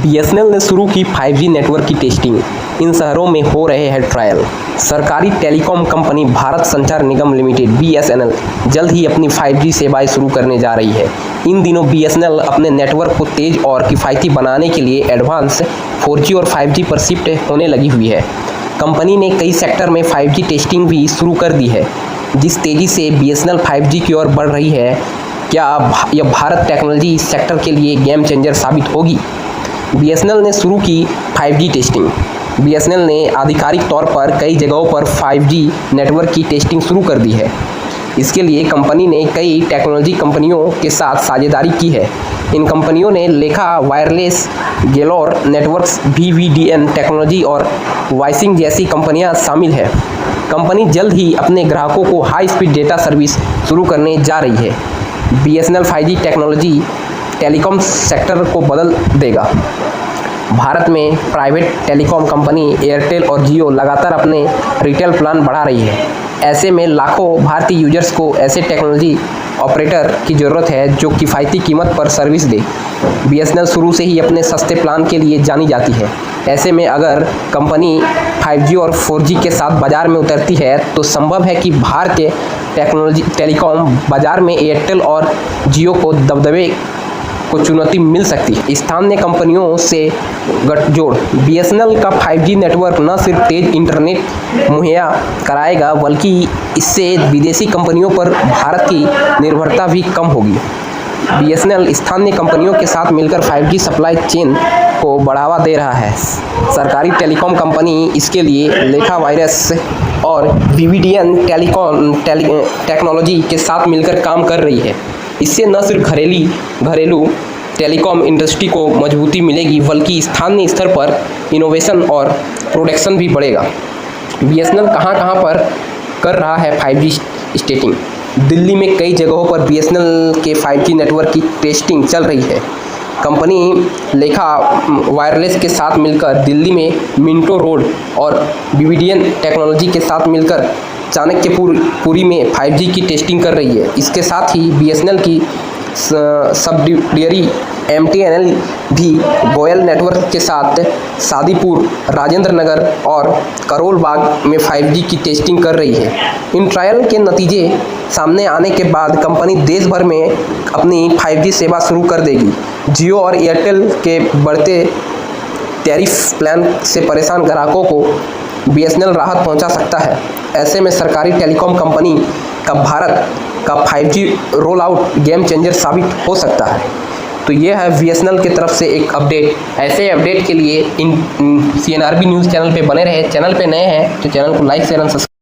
BSNL ने शुरू की 5G नेटवर्क की टेस्टिंग, इन शहरों में हो रहे हैं ट्रायल। सरकारी टेलीकॉम कंपनी भारत संचार निगम लिमिटेड बीएसएनएल जल्द ही अपनी 5G सेवाएं शुरू करने जा रही है। इन दिनों बीएसएनएल अपने नेटवर्क को तेज और किफ़ायती बनाने के लिए एडवांस 4G और 5G पर शिफ्ट होने लगी हुई है। कंपनी ने कई सेक्टर में 5G टेस्टिंग भी शुरू कर दी है। जिस तेज़ी से बीएसएनएल 5G की ओर बढ़ रही है, क्या यह भारत टेक्नोलॉजी सेक्टर के लिए गेम चेंजर साबित होगी? बीएसएनएल ने शुरू की 5G टेस्टिंग। बीएसएनएल ने आधिकारिक तौर पर कई जगहों पर 5G नेटवर्क की टेस्टिंग शुरू कर दी है। इसके लिए कंपनी ने कई टेक्नोलॉजी कंपनियों के साथ साझेदारी की है। इन कंपनियों ने लेखा wireless, galore networks, VVDN technology और वाइसिंग जैसी कंपनियां शामिल हैं। कंपनी जल्द ही अपने ग्राहकों को हाई स्पीड डेटा सर्विस शुरू करने जा रही है। BSNL 5G technology telecom sector को बदल देगा। भारत में प्राइवेट टेलीकॉम कंपनी एयरटेल और जियो लगातार अपने रिटेल प्लान बढ़ा रही है। ऐसे में लाखों भारतीय यूजर्स को ऐसे टेक्नोलॉजी ऑपरेटर की ज़रूरत है जो किफ़ायती कीमत पर सर्विस दे। बीएसएनएल शुरू से ही अपने सस्ते प्लान के लिए जानी जाती है। ऐसे में अगर कंपनी 5G और 4G के साथ बाज़ार में उतरती है तो संभव है कि भारतीय टेलीकॉम बाज़ार में एयरटेल और जियो को दबदबे को चुनौती मिल सकती है। स्थानीय कंपनियों से गठजोड़ बीएसएनएल का 5G नेटवर्क न सिर्फ तेज इंटरनेट मुहैया कराएगा, बल्कि इससे विदेशी कंपनियों पर भारत की निर्भरता भी कम होगी। बीएसएनएल स्थानीय कंपनियों के साथ मिलकर 5G सप्लाई चेन को बढ़ावा दे रहा है। सरकारी टेलीकॉम कंपनी इसके लिए लेखा वायरस और VVDN टेक्नोलॉजी के साथ मिलकर काम कर रही है। इससे न सिर्फ घरेलू टेलीकॉम इंडस्ट्री को मजबूती मिलेगी, बल्कि स्थानीय स्तर पर इनोवेशन और प्रोडक्शन भी बढ़ेगा। बीएसएनएल कहां पर कर रहा है 5G टेस्टिंग? दिल्ली में कई जगहों पर बीएसएनएल के 5G नेटवर्क की टेस्टिंग चल रही है। कंपनी लेखा वायरलेस के साथ मिलकर दिल्ली में मिंटो रोड और VVDN टेक्नोलॉजी के साथ मिलकर चाणक्यपुरी में 5G की टेस्टिंग कर रही है। इसके साथ ही बीएसएनएल की सब्सिडियरी MTNL भी गोयल नेटवर्क के साथ सादीपुर, राजेंद्र नगर और करोल बाग में 5G की टेस्टिंग कर रही है। इन ट्रायल के नतीजे सामने आने के बाद कंपनी देश भर में अपनी 5G सेवा शुरू कर देगी। जियो और एयरटेल के बढ़ते टैरिफ प्लान से परेशान ग्राहकों को बीएसएनएल राहत पहुंचा सकता है। ऐसे में सरकारी टेलीकॉम कंपनी का भारत का 5G roll out game changer साबित हो सकता है। तो ये है बीएसएनएल की तरफ से एक अपडेट। ऐसे अपडेट के लिए इन CNRB न्यूज़ चैनल पे बने रहे। चैनल पे नए हैं तो चैनल को लाइक शेयर एंड सब्सक्राइब